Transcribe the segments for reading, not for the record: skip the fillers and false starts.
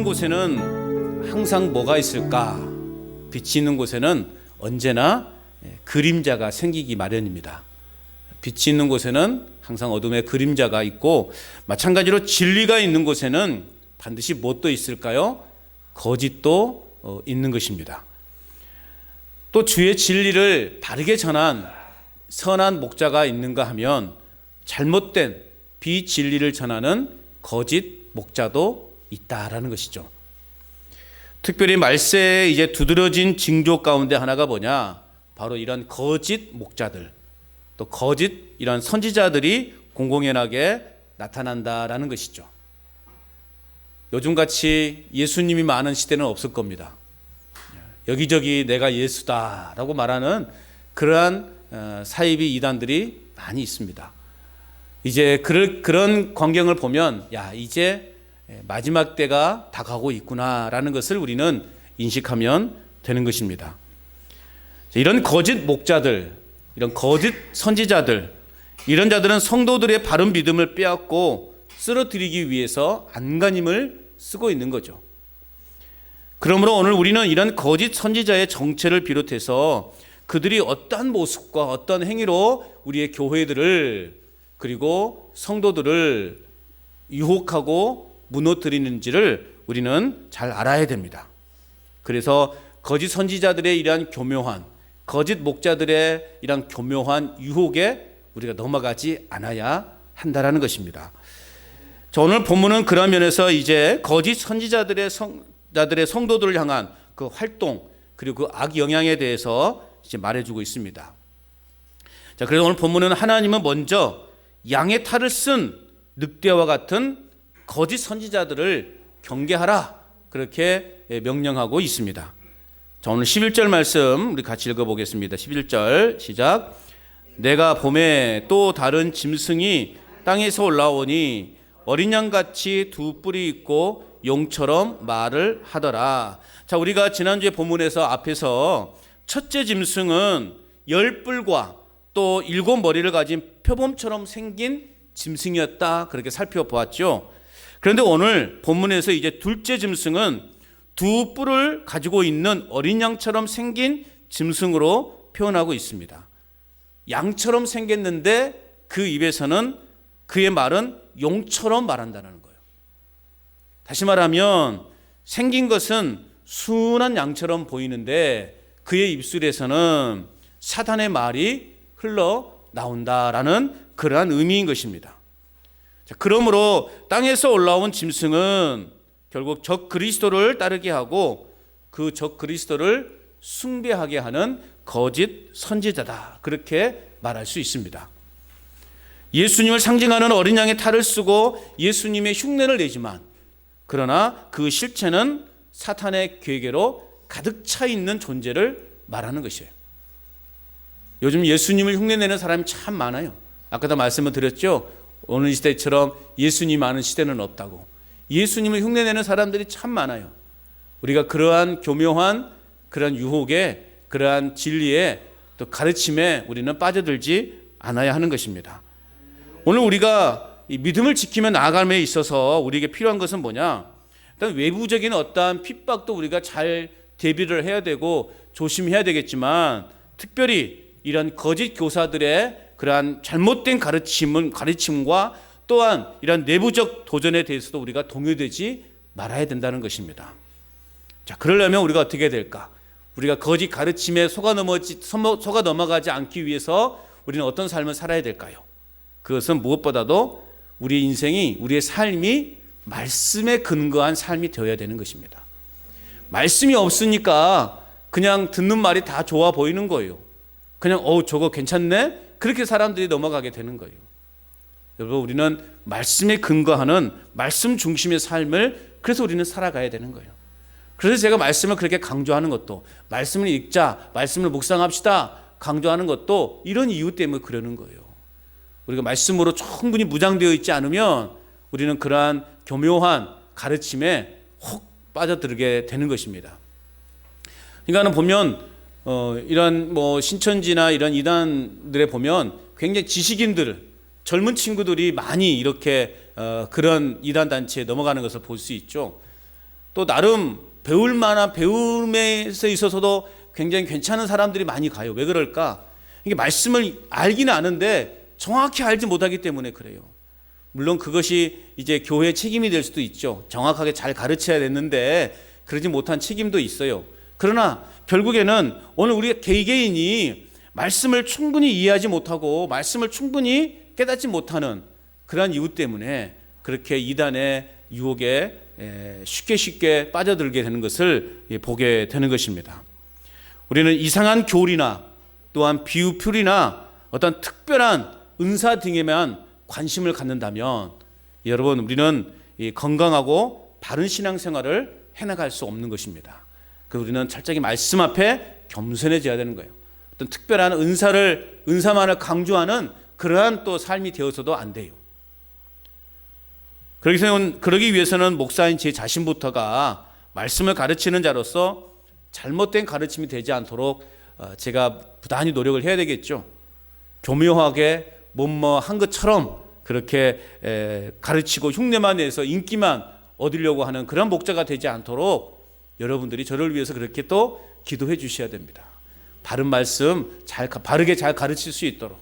곳에는 항상 뭐가 있을까? 빛이 있는 곳에는 언제나 그림자가 생기기 마련입니다. 빛이 있는 곳에는 항상 어둠의 그림자가 있고, 마찬가지로 진리가 있는 곳에는 반드시 무엇도 있을까요? 거짓도 있는 것입니다. 또 주의 진리를 바르게 전한 선한 목자가 있는가 하면 잘못된 비진리를 전하는 거짓 목자도 있다라는 것이죠. 특별히 말세에 이제 두드러진 징조 가운데 하나가 뭐냐? 바로 이런 거짓 목자들, 또 거짓 이런 선지자들이 공공연하게 나타난다라는 것이죠. 요즘같이 예수님이 많은 시대는 없을 겁니다. 여기저기 내가 예수다라고 말하는 그러한 사이비 이단들이 많이 있습니다. 이제 그런 광경을 보면 이제 마지막 때가 다가오고 있구나라는 것을 우리는 인식하면 되는 것입니다. 이런 거짓 목자들, 이런 거짓 선지자들, 이런 자들은 성도들의 바른 믿음을 빼앗고 쓰러뜨리기 위해서 안간힘을 쓰고 있는 거죠. 그러므로 오늘 우리는 이런 거짓 선지자의 정체를 비롯해서 그들이 어떠한 모습과 어떤 행위로 우리의 교회들을 그리고 성도들을 유혹하고 무너뜨리는지를 우리는 잘 알아야 됩니다. 그래서 거짓 선지자들의 이러한 교묘한, 거짓 목자들의 이러한 교묘한 유혹에 우리가 넘어가지 않아야 한다라는 것입니다. 오늘 본문은 그런 면에서 이제 거짓 선지자들의 성도들을 향한 그 활동 그리고 그 악 영향에 대해서 이제 말해주고 있습니다. 그래서 오늘 본문은 하나님은 먼저 양의 탈을 쓴 늑대와 같은 거짓 선지자들을 경계하라, 그렇게 명령하고 있습니다. 오늘 11절 말씀 우리 같이 읽어보겠습니다. 11절 시작. 내가 봄에 또 다른 짐승이 땅에서 올라오니 어린 양같이 두 뿔이 있고 용처럼 말을 하더라. 우리가 지난주에 본문에서 앞에서 첫째 짐승은 10뿔과 또 7머리를 가진 표범처럼 생긴 짐승이었다, 그렇게 살펴보았죠. 그런데 오늘 본문에서 이제 둘째 짐승은 두 뿔을 가지고 있는 어린 양처럼 생긴 짐승으로 표현하고 있습니다. 양처럼 생겼는데 그 입에서는 그의 말은 용처럼 말한다는 거예요. 다시 말하면 생긴 것은 순한 양처럼 보이는데 그의 입술에서는 사단의 말이 흘러나온다라는 그러한 의미인 것입니다. 그러므로 땅에서 올라온 짐승은 결국 적 그리스도를 따르게 하고 그 적 그리스도를 숭배하게 하는 거짓 선지자다, 그렇게 말할 수 있습니다. 예수님을 상징하는 어린 양의 탈을 쓰고 예수님의 흉내를 내지만, 그러나 그 실체는 사탄의 괴계로 가득 차 있는 존재를 말하는 것이에요. 요즘 예수님을 흉내내는 사람이 참 많아요. 아까도 말씀을 드렸죠. 오늘 시대처럼 예수님 많은 시대는 없다고. 예수님을 흉내내는 사람들이 참 많아요. 우리가 그러한 교묘한 그러한 유혹에, 그러한 진리에, 또 가르침에 우리는 빠져들지 않아야 하는 것입니다. 오늘 우리가 이 믿음을 지키며 나아감에 있어서 우리에게 필요한 것은 뭐냐? 일단 외부적인 어떠한 핍박도 우리가 잘 대비를 해야 되고 조심해야 되겠지만, 특별히 이런 거짓 교사들의 그러한 잘못된 가르침과 또한 이런 내부적 도전에 대해서도 우리가 동요되지 말아야 된다는 것입니다. 그러려면 우리가 어떻게 될까? 우리가 거짓 가르침에 속아 넘어가지 않기 위해서 우리는 어떤 삶을 살아야 될까요? 그것은 무엇보다도 우리 인생이, 우리의 삶이 말씀에 근거한 삶이 되어야 되는 것입니다. 말씀이 없으니까 그냥 듣는 말이 다 좋아 보이는 거예요. 그냥 저거 괜찮네? 그렇게 사람들이 넘어가게 되는 거예요. 여러분, 우리는 말씀에 근거하는 말씀 중심의 삶을, 그래서 우리는 살아가야 되는 거예요. 그래서 제가 말씀을 그렇게 강조하는 것도, 말씀을 읽자, 말씀을 묵상합시다 강조하는 것도 이런 이유 때문에 그러는 거예요. 우리가 말씀으로 충분히 무장되어 있지 않으면 우리는 그러한 교묘한 가르침에 혹 빠져들게 되는 것입니다. 그러니까 보면 이런 신천지나 이런 이단들에 보면 굉장히 지식인들, 젊은 친구들이 많이 이렇게 그런 이단 단체에 넘어가는 것을 볼 수 있죠. 또 나름 배울 만한 배움에 있어서도 굉장히 괜찮은 사람들이 많이 가요. 왜 그럴까? 이게 말씀을 알기는 아는데 정확히 알지 못하기 때문에 그래요. 물론 그것이 이제 교회의 책임이 될 수도 있죠. 정확하게 잘 가르쳐야 됐는데 그러지 못한 책임도 있어요. 그러나 결국에는 오늘 우리 개개인이 말씀을 충분히 이해하지 못하고 말씀을 충분히 깨닫지 못하는 그러한 이유 때문에 그렇게 이단의 유혹에 쉽게 빠져들게 되는 것을 보게 되는 것입니다. 우리는 이상한 교리나 또한 비유풀이나 어떤 특별한 은사 등에만 관심을 갖는다면 여러분 우리는 건강하고 바른 신앙생활을 해나갈 수 없는 것입니다. 우리는 철저히 말씀 앞에 겸손해져야 되는 거예요. 어떤 특별한 은사만을 강조하는 그러한 또 삶이 되어서도 안 돼요. 그러기 위해서는 목사인 제 자신부터가 말씀을 가르치는 자로서 잘못된 가르침이 되지 않도록 제가 부단히 노력을 해야 되겠죠. 교묘하게 뭐한 것처럼 그렇게 가르치고 흉내만 내서 인기만 얻으려고 하는 그런 목자가 되지 않도록 여러분들이 저를 위해서 그렇게 또 기도해 주셔야 됩니다. 바른 말씀 바르게 잘 가르칠 수 있도록,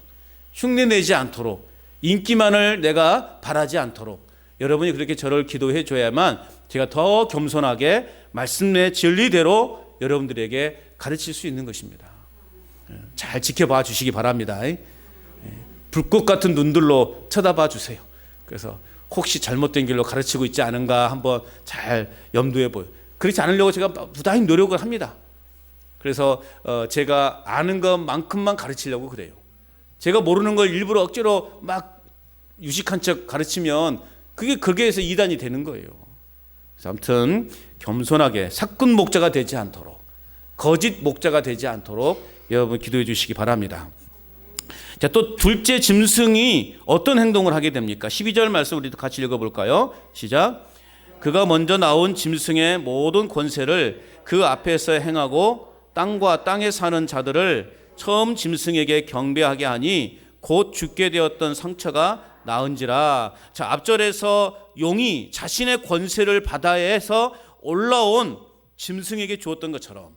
흉내 내지 않도록, 인기만을 내가 바라지 않도록 여러분이 그렇게 저를 기도해 줘야만 제가 더 겸손하게 말씀의 진리대로 여러분들에게 가르칠 수 있는 것입니다. 잘 지켜봐 주시기 바랍니다. 불꽃 같은 눈들로 쳐다봐 주세요. 그래서 혹시 잘못된 길로 가르치고 있지 않은가 한번 잘 염두에 보여. 그렇지 않으려고 제가 부단히 노력을 합니다. 그래서 제가 아는 것만큼만 가르치려고 그래요. 제가 모르는 걸 일부러 억지로 막 유식한 척 가르치면 그게 해서 이단이 되는 거예요. 그래서 아무튼 겸손하게 사꾼 목자가 되지 않도록, 거짓 목자가 되지 않도록 여러분 기도해 주시기 바랍니다. 자, 또 둘째 짐승이 어떤 행동을 하게 됩니까? 12절 말씀 우리도 같이 읽어볼까요? 시작. 그가 먼저 나온 짐승의 모든 권세를 그 앞에서 행하고 땅과 땅에 사는 자들을 처음 짐승에게 경배하게 하니 곧 죽게 되었던 상처가 나은지라. 자, 앞절에서 용이 자신의 권세를 바다에서 올라온 짐승에게 주었던 것처럼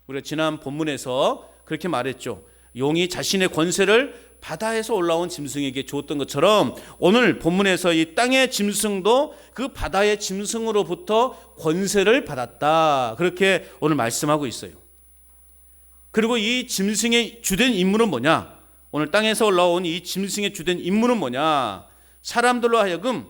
우리가 지난 본문에서 그렇게 말했죠. 용이 자신의 권세를 바다에서 올라온 짐승에게 주었던 것처럼 오늘 본문에서 이 땅의 짐승도 그 바다의 짐승으로부터 권세를 받았다. 그렇게 오늘 말씀하고 있어요. 그리고 이 짐승의 주된 임무는 뭐냐? 오늘 땅에서 올라온 이 짐승의 주된 임무는 뭐냐? 사람들로 하여금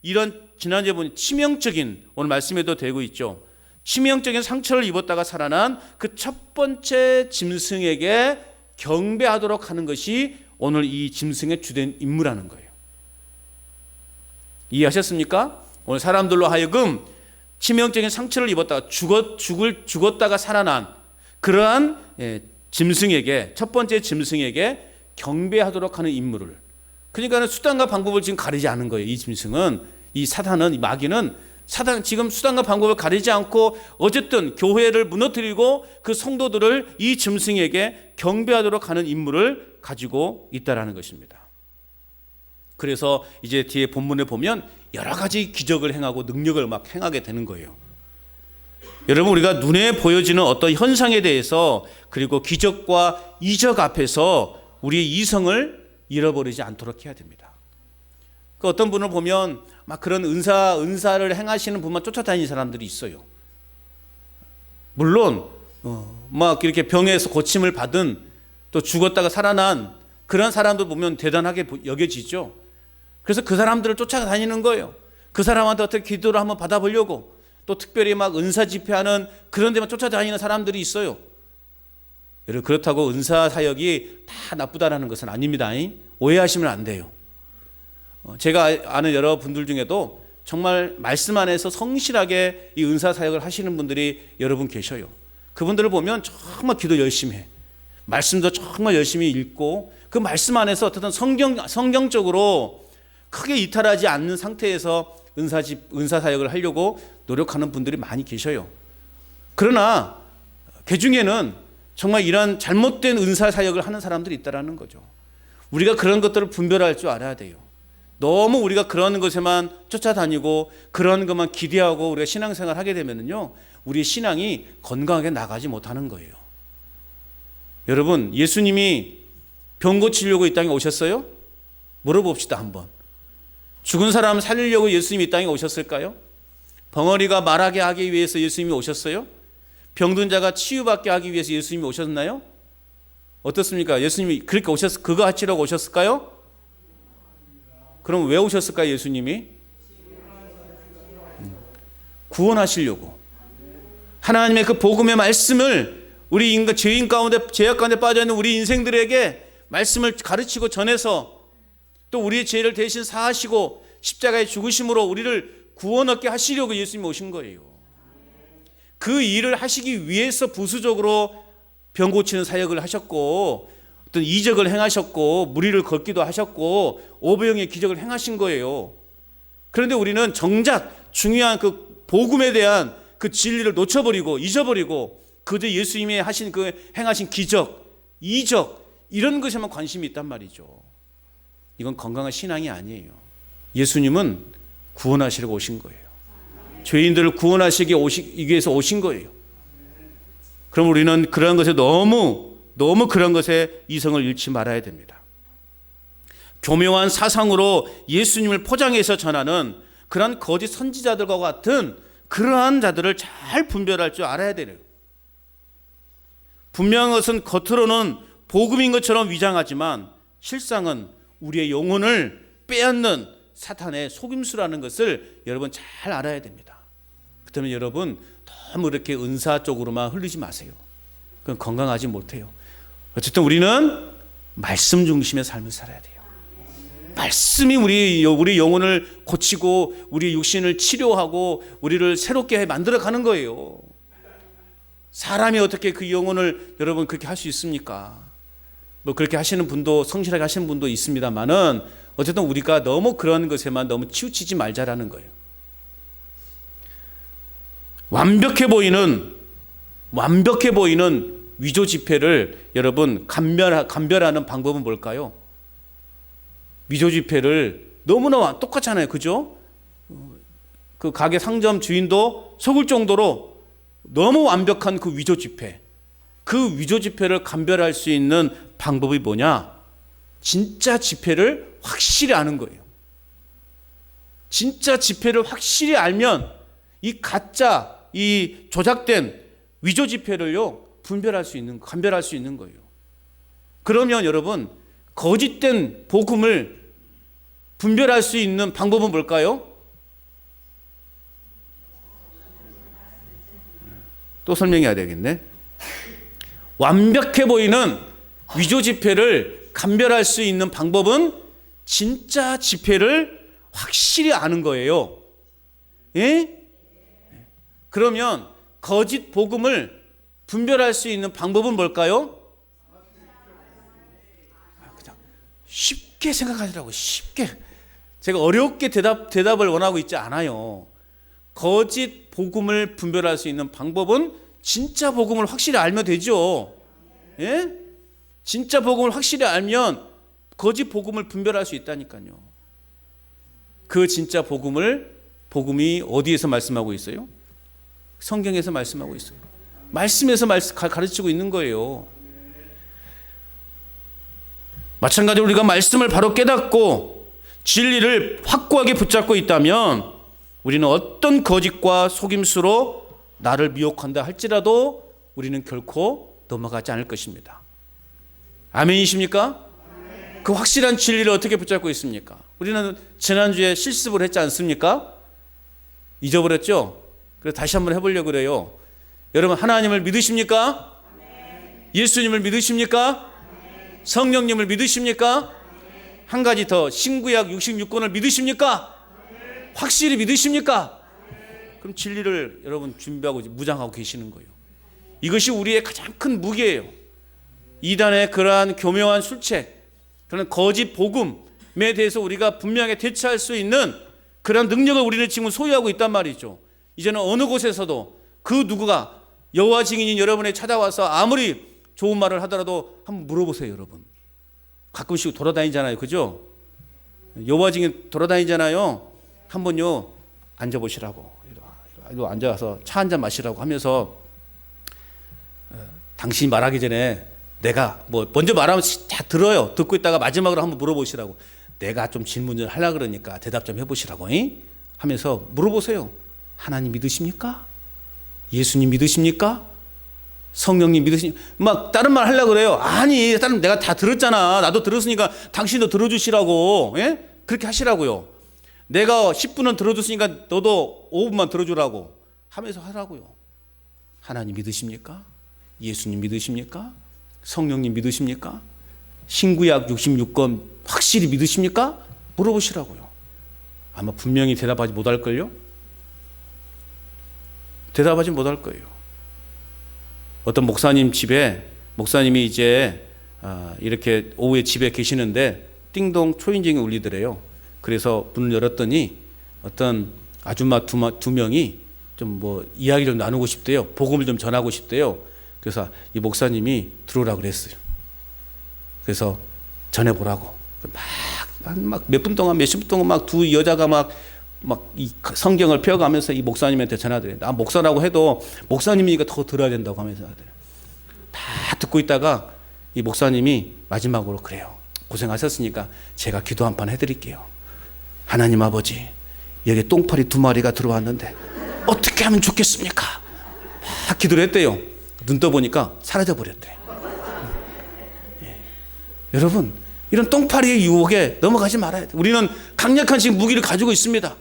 이런 지난주에 본 치명적인 오늘 말씀에도 되고 있죠. 치명적인 상처를 입었다가 살아난 그 첫 번째 짐승에게 경배하도록 하는 것이 오늘 이 짐승의 주된 임무라는 거예요. 이해하셨습니까? 오늘 사람들로 하여금 치명적인 상처를 입었다가 죽었다가 살아난 그러한 짐승에게, 첫 번째 짐승에게 경배하도록 하는 임무를, 그러니까 수단과 방법을 지금 가리지 않은 거예요. 이 짐승은, 이 사단은, 이 마귀는 지금 수단과 방법을 가리지 않고 어쨌든 교회를 무너뜨리고 그 성도들을 이 짐승에게 경배하도록 하는 임무를 가지고 있다라는 것입니다. 그래서 이제 뒤에 본문에 보면 여러 가지 기적을 행하고 능력을 막 행하게 되는 거예요. 여러분, 우리가 눈에 보여지는 어떤 현상에 대해서 그리고 기적과 이적 앞에서 우리의 이성을 잃어버리지 않도록 해야 됩니다. 그 어떤 분을 보면 막 그런 은사를 행하시는 분만 쫓아다니는 사람들이 있어요. 물론 막 이렇게 병에서 고침을 받은 또 죽었다가 살아난 그런 사람들 보면 대단하게 여겨지죠. 그래서 그 사람들을 쫓아다니는 거예요. 그 사람한테 어떻게 기도를 한번 받아보려고, 또 특별히 막 은사 집회하는 그런 데만 쫓아다니는 사람들이 있어요. 여러분, 그렇다고 은사 사역이 다 나쁘다라는 것은 아닙니다. 오해하시면 안 돼요. 제가 아는 여러분들 중에도 정말 말씀 안에서 성실하게 이 은사 사역을 하시는 분들이 여러분 계셔요. 그분들을 보면 정말 기도 열심히 해. 말씀도 정말 열심히 읽고 그 말씀 안에서 어떤 성경적으로 크게 이탈하지 않는 상태에서 은사 사역을 하려고 노력하는 분들이 많이 계셔요. 그러나 그 중에는 정말 이런 잘못된 은사 사역을 하는 사람들이 있다라는 거죠. 우리가 그런 것들을 분별할 줄 알아야 돼요. 너무 우리가 그런 것에만 쫓아다니고 그런 것만 기대하고 우리가 신앙생활 하게 되면요, 우리 신앙이 건강하게 나가지 못하는 거예요. 여러분, 예수님이 병 고치려고 이 땅에 오셨어요? 물어봅시다 한번. 죽은 사람 살리려고 예수님이 이 땅에 오셨을까요? 벙어리가 말하게 하기 위해서 예수님이 오셨어요? 병든 자가 치유받게 하기 위해서 예수님이 오셨나요? 어떻습니까? 예수님이 그렇게 그거 하시려고 오셨을까요? 그럼 왜 오셨을까요? 예수님이 구원하시려고. 하나님의 그 복음의 말씀을 우리 인간, 죄인 가운데, 죄악 가운데 빠져있는 우리 인생들에게 말씀을 가르치고 전해서 또 우리의 죄를 대신 사하시고 십자가에 죽으심으로 우리를 구원 얻게 하시려고 예수님이 오신 거예요. 그 일을 하시기 위해서 부수적으로 병 고치는 사역을 하셨고, 어떤 이적을 행하셨고, 무리를 걷기도 하셨고, 오병의 기적을 행하신 거예요. 그런데 우리는 정작 중요한 그 복음에 대한 그 진리를 놓쳐버리고 잊어버리고 그저 예수님이 하신 그 행하신 기적, 이적 이런 것에만 관심이 있단 말이죠. 이건 건강한 신앙이 아니에요. 예수님은 구원하시려고 오신 거예요. 죄인들을 구원하시기 위해서 오신 거예요. 그럼 우리는 그런 것에 너무 그런 것에 이성을 잃지 말아야 됩니다. 교묘한 사상으로 예수님을 포장해서 전하는 그러한 거짓 선지자들과 같은 그러한 자들을 잘 분별할 줄 알아야 돼요. 분명한 것은 겉으로는 복음인 것처럼 위장하지만 실상은 우리의 영혼을 빼앗는 사탄의 속임수라는 것을 여러분 잘 알아야 됩니다. 그렇다면 여러분 너무 이렇게 은사 쪽으로만 흘리지 마세요. 그건 건강하지 못해요. 어쨌든 우리는 말씀 중심의 삶을 살아야 돼요. 말씀이 우리 영혼을 고치고 우리 육신을 치료하고 우리를 새롭게 만들어가는 거예요. 사람이 어떻게 그 영혼을 여러분 그렇게 할 수 있습니까? 뭐 그렇게 하시는 분도, 성실하게 하시는 분도 있습니다만은 어쨌든 우리가 너무 그런 것에만 너무 치우치지 말자라는 거예요. 완벽해 보이는 위조 지폐를 여러분 감별하는 방법은 뭘까요? 위조 지폐를 너무나 똑같잖아요. 그죠? 그 가게 상점 주인도 속을 정도로 너무 완벽한 그 위조 지폐. 그 위조 지폐를 감별할 수 있는 방법이 뭐냐? 진짜 지폐를 확실히 아는 거예요. 진짜 지폐를 확실히 알면 이 가짜, 이 조작된 위조 지폐를요, 감별할 수 있는 거예요. 그러면 여러분, 거짓된 복음을 분별할 수 있는 방법은 뭘까요? 또 설명해야 되겠네. 완벽해 보이는 위조 지폐를 감별할 수 있는 방법은 진짜 지폐를 확실히 아는 거예요. 예? 그러면 거짓 복음을 분별할 수 있는 방법은 뭘까요? 그냥 쉽게 생각하시라고. 쉽게. 제가 어렵게 대답을 원하고 있지 않아요. 거짓 복음을 분별할 수 있는 방법은 진짜 복음을 확실히 알면 되죠. 예? 진짜 복음을 확실히 알면 거짓 복음을 분별할 수 있다니까요. 그 진짜 복음이 어디에서 말씀하고 있어요? 성경에서 말씀하고 있어요. 말씀에서 가르치고 있는 거예요. 마찬가지로 우리가 말씀을 바로 깨닫고 진리를 확고하게 붙잡고 있다면 우리는 어떤 거짓과 속임수로 나를 미혹한다 할지라도 우리는 결코 넘어가지 않을 것입니다. 아멘이십니까? 그 확실한 진리를 어떻게 붙잡고 있습니까? 우리는 지난주에 실습을 했지 않습니까? 잊어버렸죠? 그래서 다시 한번 해보려고 그래요. 여러분, 하나님을 믿으십니까? 예수님을 믿으십니까? 성령님을 믿으십니까? 한 가지 더, 신구약 66권을 믿으십니까? 확실히 믿으십니까? 그럼 진리를 여러분 준비하고 무장하고 계시는 거예요. 이것이 우리의 가장 큰 무기예요. 이단의 그러한 교묘한 술책, 그런 거짓 복음에 대해서 우리가 분명하게 대처할 수 있는 그런 능력을 우리는 지금 소유하고 있단 말이죠. 이제는 어느 곳에서도 그 누구가 여호와 증인인 여러분에 찾아와서 아무리 좋은 말을 하더라도 한번 물어보세요. 여러분 가끔씩 돌아다니잖아요. 그죠? 여호와증인 돌아다니잖아요. 한번요 앉아보시라고, 이리 앉아서 차 한잔 마시라고 하면서 당신이 말하기 전에 내가 뭐 먼저 말하면 다 들어요. 듣고 있다가 마지막으로 한번 물어보시라고. 내가 좀 질문을 하려고 그러니까 대답 좀 해보시라고 하면서 물어보세요. 하나님 믿으십니까? 예수님 믿으십니까? 성령님 믿으십니까? 막 다른 말 하려고 그래요. 아니, 다른 내가 다 들었잖아. 나도 들었으니까 당신도 들어주시라고. 예? 그렇게 하시라고요. 내가 10분은 들어줬으니까 너도 5분만 들어주라고 하면서 하라고요. 하나님 믿으십니까? 예수님 믿으십니까? 성령님 믿으십니까? 신구약 66권 확실히 믿으십니까? 물어보시라고요. 아마 분명히 대답하지 못할걸요? 대답하지 못할 거예요. 어떤 목사님 집에, 목사님이 이제 이렇게 오후에 집에 계시는데 띵동 초인종이 울리더래요. 그래서 문을 열었더니 어떤 아줌마 두 명이 좀 뭐 이야기 좀 나누고 싶대요. 복음을 좀 전하고 싶대요. 그래서 이 목사님이 들어오라고 그랬어요. 그래서 전해보라고. 막 몇 분 동안, 몇십 분 동안 막 두 여자가 막 이 성경을 펴가면서 이 목사님한테 전하더래요. 나 목사라고 해도 목사님이니까 더 들어야 된다고 하면서 하더래요. 다 듣고 있다가 이 목사님이 마지막으로 그래요. 고생하셨으니까 제가 기도 한 판 해드릴게요. 하나님 아버지, 여기 똥파리 2마리가 들어왔는데 어떻게 하면 좋겠습니까? 막 기도를 했대요. 눈 떠보니까 사라져 버렸대. 여러분, 이런 똥파리의 유혹에 넘어가지 말아야 돼. 우리는 강력한 지금 무기를 가지고 있습니다.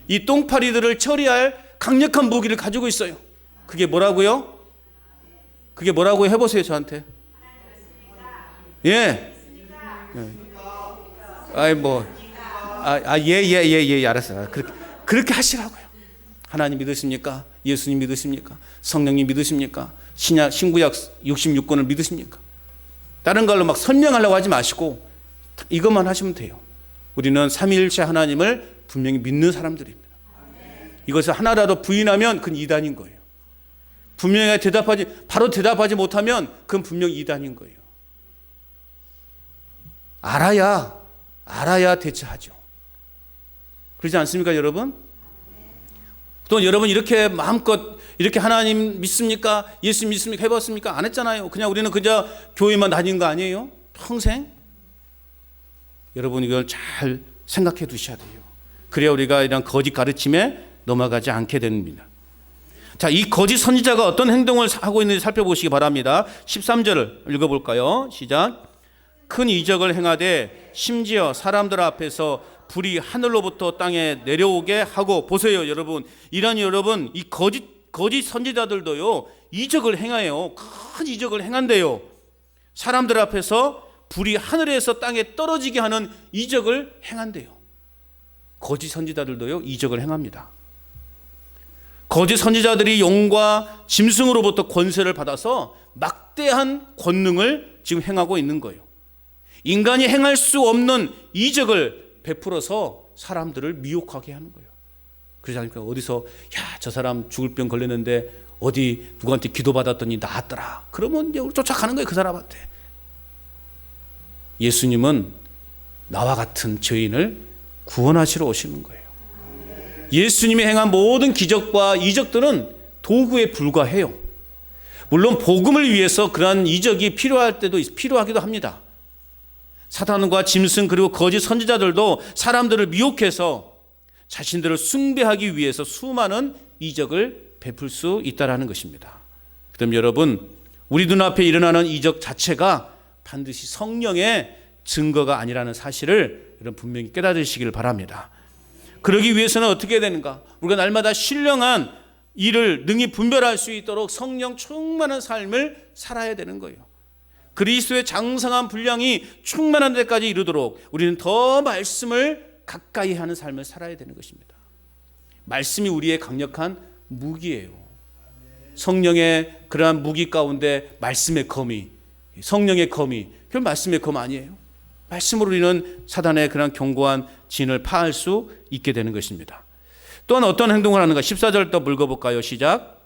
이 똥파리들을 처리할 강력한 무기를 가지고 있어요. 그게 뭐라고요? 그게 뭐라고 해보세요, 저한테. 예. 알았어. 그렇게 하시라고요. 하나님 믿으십니까? 예수님 믿으십니까? 성령님 믿으십니까? 신구약 66권을 믿으십니까? 다른 걸로 막 설명하려고 하지 마시고 이것만 하시면 돼요. 우리는 삼위일체 하나님을 분명히 믿는 사람들입니다. 이것을 하나라도 부인하면 그건 이단인 거예요. 분명히 바로 대답하지 못하면 그건 분명히 이단인 거예요. 알아야 대처하죠. 그렇지 않습니까, 여러분? 또 여러분 이렇게 마음껏 이렇게 하나님 믿습니까? 예수 믿습니까? 해봤습니까? 안 했잖아요. 그냥 우리는 그저 교회만 다닌 거 아니에요? 평생? 여러분 이걸 잘 생각해 두셔야 돼요. 그래야 우리가 이런 거짓 가르침에 넘어가지 않게 됩니다. 자, 이 거짓 선지자가 어떤 행동을 하고 있는지 살펴보시기 바랍니다. 13절을 읽어볼까요? 시작. 큰 이적을 행하되 심지어 사람들 앞에서 불이 하늘로부터 땅에 내려오게 하고. 보세요, 여러분. 여러분, 이 거짓 선지자들도요, 이적을 행해요. 큰 이적을 행한대요. 사람들 앞에서 불이 하늘에서 땅에 떨어지게 하는 이적을 행한대요. 거짓 선지자들도요, 이적을 행합니다. 거짓 선지자들이 용과 짐승으로부터 권세를 받아서 막대한 권능을 지금 행하고 있는 거예요. 인간이 행할 수 없는 이적을 베풀어서 사람들을 미혹하게 하는 거예요. 그러지 않습니까? 어디서 저 사람 죽을 병 걸렸는데 어디 누구한테 기도받았더니 나았더라. 그러면 이제 우리 쫓아가는 거예요, 그 사람한테. 예수님은 나와 같은 죄인을 구원하시러 오시는 거예요. 예수님이 행한 모든 기적과 이적들은 도구에 불과해요. 물론 복음을 위해서 그러한 이적이 필요하기도 합니다. 사탄과 짐승 그리고 거짓 선지자들도 사람들을 미혹해서 자신들을 숭배하기 위해서 수많은 이적을 베풀 수 있다는 것입니다. 그럼 여러분, 우리 눈앞에 일어나는 이적 자체가 반드시 성령의 증거가 아니라는 사실을 여러분 분명히 깨달으시길 바랍니다. 그러기 위해서는 어떻게 해야 되는가? 우리가 날마다 신령한 일을 능히 분별할 수 있도록 성령 충만한 삶을 살아야 되는 거예요. 그리스도의 장성한 분량이 충만한 데까지 이르도록 우리는 더 말씀을 가까이 하는 삶을 살아야 되는 것입니다. 말씀이 우리의 강력한 무기예요. 성령의 그러한 무기 가운데 말씀의 검이, 성령의 검이, 그건 말씀의 검 아니에요? 말씀으로 우리는 사단의 그런 견고한 진을 파할 수 있게 되는 것입니다. 또한 어떤 행동을 하는가? 14절 또 읽어볼까요? 시작.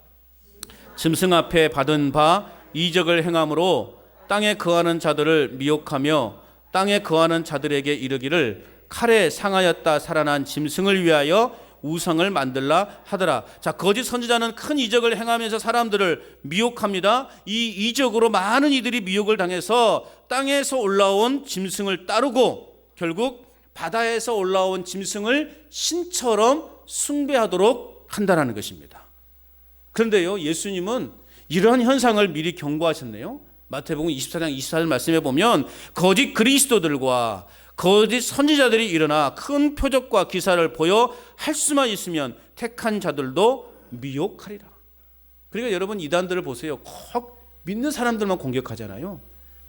짐승 앞에 받은 바 이적을 행함으로 땅에 거하는 자들을 미혹하며 땅에 거하는 자들에게 이르기를 칼에 상하였다 살아난 짐승을 위하여 우상을 만들라 하더라. 자, 거짓 선지자는 큰 이적을 행하면서 사람들을 미혹합니다. 이 이적으로 많은 이들이 미혹을 당해서 땅에서 올라온 짐승을 따르고 결국 바다에서 올라온 짐승을 신처럼 숭배하도록 한다는 것입니다. 그런데요, 예수님은 이러한 현상을 미리 경고하셨네요. 마태복음 24장 24절 말씀에 보면 거짓 그리스도들과 거짓 선지자들이 일어나 큰 표적과 기사를 보여 할 수만 있으면 택한 자들도 미혹하리라. 그러니까 여러분, 이단들을 보세요. 꼭 믿는 사람들만 공격하잖아요.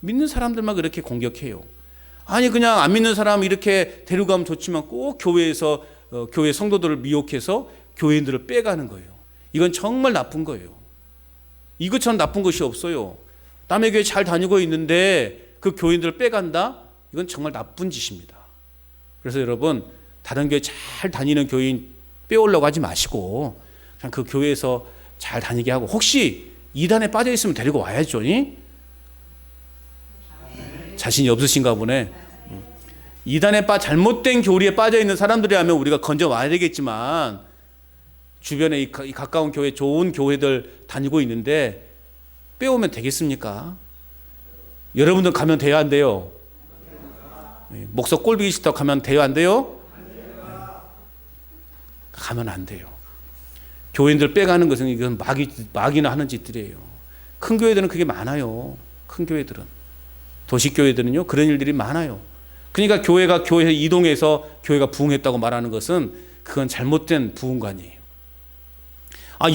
믿는 사람들만 그렇게 공격해요. 아니, 그냥 안 믿는 사람 이렇게 데려가면 좋지만 꼭 교회에서 교회 성도들을 미혹해서 교인들을 빼가는 거예요. 이건 정말 나쁜 거예요. 이것처럼 나쁜 것이 없어요. 남의 교회 잘 다니고 있는데 그 교인들을 빼간다? 이건 정말 나쁜 짓입니다. 그래서 여러분, 다른 교회 잘 다니는 교인 빼오려고 하지 마시고 그냥 그 교회에서 잘 다니게 하고, 혹시 이단에 빠져 있으면 데리고 와야죠. 자신이 없으신가 보네. 이단에 잘못된 교리에 빠져 있는 사람들이라면 우리가 건져 와야 되겠지만, 주변에 이 가까운 교회, 좋은 교회들 다니고 있는데 빼오면 되겠습니까? 여러분들 가면 돼요, 안 돼요? 목사 꼴보기 싫다고 가면 돼요, 안 돼요? 가면 안 돼요. 교인들 빼가는 것은 이건 마귀나 하는 짓들이에요. 큰 교회들은 그게 많아요. 큰 교회들은, 도시교회들은요, 그런 일들이 많아요. 그러니까 교회에서 이동해서 교회가 부흥했다고 말하는 것은 그건 잘못된 부흥관이에요.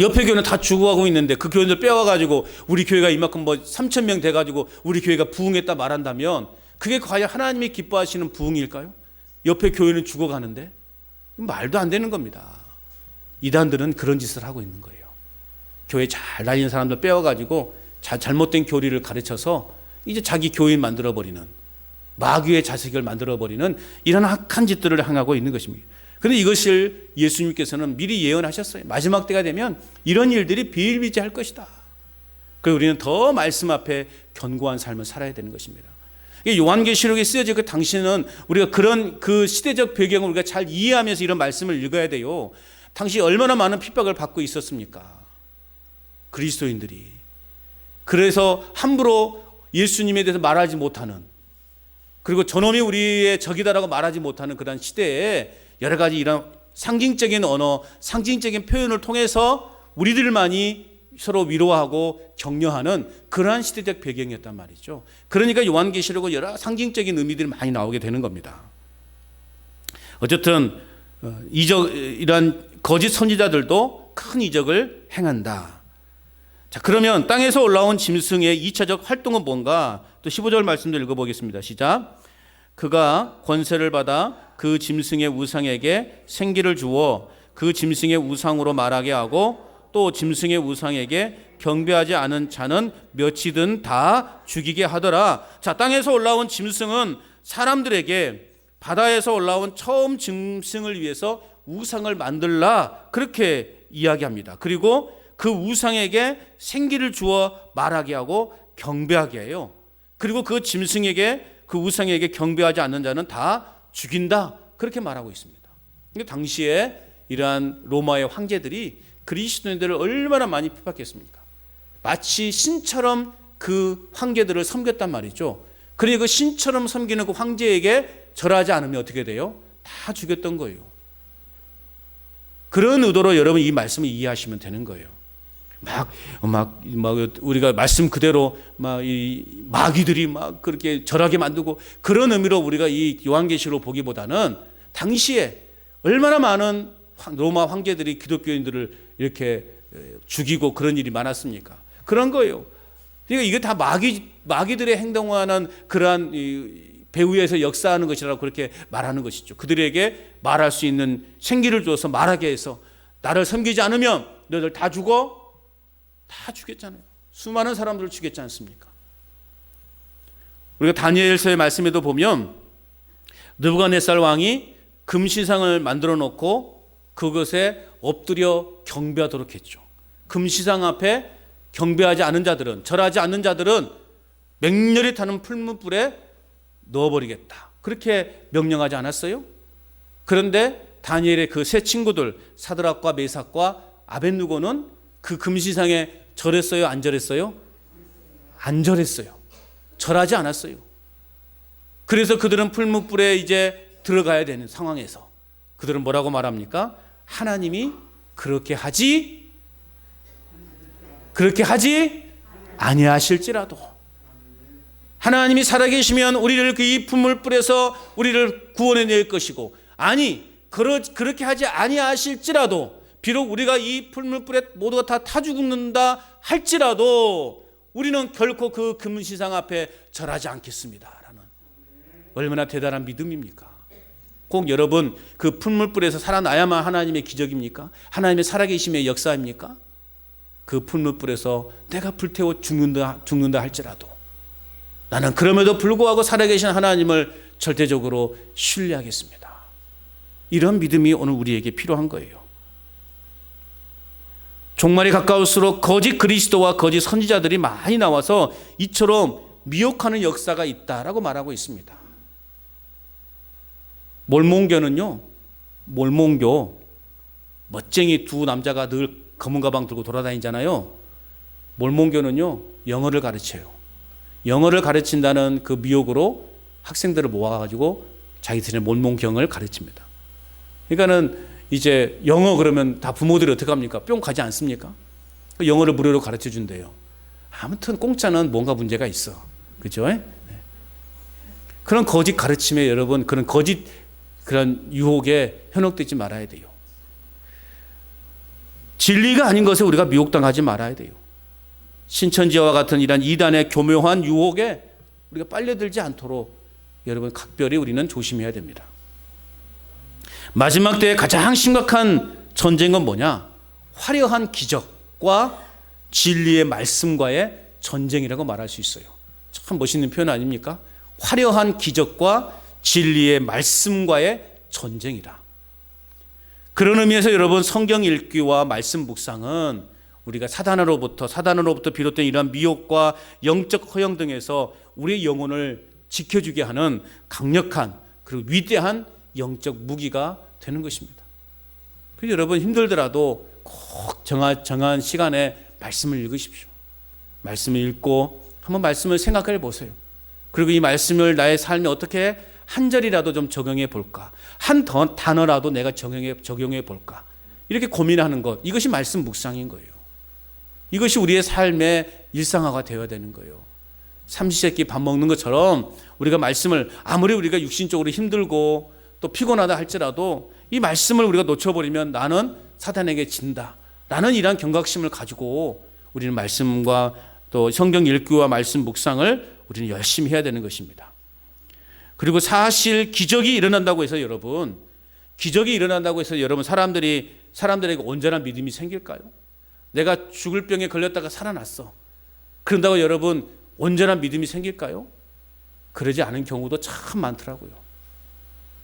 옆에 교회는 다 죽어가고 있는데 그 교인들 빼와가지고 우리 교회가 이만큼 3,000명 돼가지고 우리 교회가 부흥했다 말한다면 그게 과연 하나님이 기뻐하시는 부흥일까요? 옆에 교회는 죽어가는데? 말도 안 되는 겁니다. 이단들은 그런 짓을 하고 있는 거예요. 교회 잘 다니는 사람들 빼와가지고 잘못된 교리를 가르쳐서 이제 자기 교인 만들어버리는, 마귀의 자식을 만들어버리는 이런 악한 짓들을 행하고 있는 것입니다. 그런데 이것을 예수님께서는 미리 예언하셨어요. 마지막 때가 되면 이런 일들이 비일비재할 것이다. 그리고 우리는 더 말씀 앞에 견고한 삶을 살아야 되는 것입니다. 요한계시록에 쓰여진 그 당시는 우리가 그런 그 시대적 배경을 우리가 잘 이해하면서 이런 말씀을 읽어야 돼요. 당시 얼마나 많은 핍박을 받고 있었습니까? 그리스도인들이. 그래서 함부로 예수님에 대해서 말하지 못하는, 그리고 저놈이 우리의 적이다라고 말하지 못하는 그런 시대에 여러 가지 이런 상징적인 언어, 상징적인 표현을 통해서 우리들만이 서로 위로하고 격려하는 그러한 시대적 배경이었단 말이죠. 그러니까 요한계시록은 여러 상징적인 의미들이 많이 나오게 되는 겁니다. 어쨌든 이런 거짓 선지자들도 큰 이적을 행한다. 자, 그러면 땅에서 올라온 짐승의 2차적 활동은 뭔가? 또 15절 말씀도 읽어보겠습니다. 시작. 그가 권세를 받아 그 짐승의 우상에게 생기를 주어 그 짐승의 우상으로 말하게 하고 또 짐승의 우상에게 경배하지 않은 자는 몇이든 다 죽이게 하더라. 자, 땅에서 올라온 짐승은 사람들에게 바다에서 올라온 처음 짐승을 위해서 우상을 만들라, 그렇게 이야기합니다. 그리고 그 우상에게 생기를 주어 말하게 하고 경배하게 해요. 그리고 그 짐승에게, 그 우상에게 경배하지 않는 자는 다 죽인다, 그렇게 말하고 있습니다. 그러니까 당시에 이러한 로마의 황제들이 그리스도인들을 얼마나 많이 핍박했습니까? 마치 신처럼 그 황제들을 섬겼단 말이죠. 그러니 그 신처럼 섬기는 그 황제에게 절하지 않으면 어떻게 돼요? 다 죽였던 거예요. 그런 의도로 여러분 이 말씀을 이해하시면 되는 거예요. 막 우리가 말씀 그대로 이 마귀들이 막 그렇게 절하게 만들고, 그런 의미로 우리가 이 요한계시록 보기보다는 당시에 얼마나 많은 로마 황제들이 기독교인들을 이렇게 죽이고 그런 일이 많았습니까? 그런 거예요. 그러니까 이게 다 마귀들의 행동하는 그러한 배후에서 역사하는 것이라고 그렇게 말하는 것이죠. 그들에게 말할 수 있는 생기를 줘서 말하게 해서 나를 섬기지 않으면 너희들 다 죽어? 다 죽였잖아요. 수많은 사람들을 죽였지 않습니까? 우리가 다니엘서의 말씀에도 보면 느부갓네살 왕이 금시상을 만들어 놓고 그것에 엎드려 경배하도록 했죠. 금시상 앞에 경배하지 않은 자들은, 절하지 않는 자들은 맹렬히 타는 풀무불에 넣어버리겠다, 그렇게 명령하지 않았어요? 그런데 다니엘의 그 세 친구들 사드락과 메삭과 아벳느고는 그 금시상에 절했어요? 안 절했어요? 안 절했어요. 절하지 않았어요. 그래서 그들은 풀무불에 이제 들어가야 되는 상황에서 그들은 뭐라고 말합니까? 하나님이 그렇게 하지 아니하실지라도, 하나님이 살아계시면 우리를 그 이 풀무불에서 우리를 구원해낼 것이고, 아니 그렇게 하지 아니하실지라도, 비록 우리가 이 풀무불에 모두가 다 타 죽는다 할지라도 우리는 결코 그 금시상 앞에 절하지 않겠습니다라는 얼마나 대단한 믿음입니까? 꼭 여러분 그 풀무불에서 살아나야만 하나님의 기적입니까? 하나님의 살아계심의 역사입니까? 그 풀무불에서 내가 불태워 죽는다 할지라도 나는 그럼에도 불구하고 살아계신 하나님을 절대적으로 신뢰하겠습니다. 이런 믿음이 오늘 우리에게 필요한 거예요. 종말이 가까울수록 거짓 그리스도와 거짓 선지자들이 많이 나와서 이처럼 미혹하는 역사가 있다라고 말하고 있습니다. 몰몬교는요, 몰몬교 멋쟁이 두 남자가 늘 검은 가방 들고 돌아다니잖아요. 몰몬교는요 영어를 가르쳐요. 영어를 가르친다는 그 미혹으로 학생들을 모아가지고 자기들의 몰몬경을 가르칩니다. 그러니까는 이제 영어 그러면 다 부모들이 어떻게 합니까? 뿅 가지 않습니까? 영어를 무료로 가르쳐 준대요. 아무튼 공짜는 뭔가 문제가 있어. 그죠? 네. 그런 거짓 가르침에 여러분, 그런 거짓 그런 유혹에 현혹되지 말아야 돼요. 진리가 아닌 것에 우리가 미혹당하지 말아야 돼요. 신천지와 같은 이런 이단의 교묘한 유혹에 우리가 빨려들지 않도록 여러분 각별히 우리는 조심해야 됩니다. 마지막 때의 가장 심각한 전쟁은 뭐냐? 화려한 기적과 진리의 말씀과의 전쟁이라고 말할 수 있어요. 참 멋있는 표현 아닙니까? 화려한 기적과 진리의 말씀과의 전쟁이다. 그런 의미에서 여러분 성경 읽기와 말씀 묵상은 우리가 사단으로부터 비롯된 이러한 미혹과 영적 허영 등에서 우리의 영혼을 지켜주게 하는 강력한 그리고 위대한 영적 무기가 되는 것입니다. 그래서 여러분 힘들더라도 꼭 정한 시간에 말씀을 읽으십시오. 말씀을 읽고 한번 말씀을 생각해 보세요. 그리고 이 말씀을 나의 삶에 어떻게 한 절이라도 좀 적용해 볼까? 한 단어라도 내가 적용해 볼까? 이렇게 고민하는 것, 이것이 말씀 묵상인 거예요. 이것이 우리의 삶의 일상화가 되어야 되는 거예요. 삼시세끼 밥 먹는 것처럼 우리가 말씀을 아무리 우리가 육신적으로 힘들고 또 피곤하다 할지라도 이 말씀을 우리가 놓쳐버리면 나는 사단에게 진다 라는 이러한 경각심을 가지고 우리는 말씀과 또 성경 읽기와 말씀 묵상을 우리는 열심히 해야 되는 것입니다. 그리고 사실 기적이 일어난다고 해서 여러분 사람들에게 온전한 믿음이 생길까요? 내가 죽을 병에 걸렸다가 살아났어. 그런다고 여러분 온전한 믿음이 생길까요? 그러지 않은 경우도 참 많더라고요.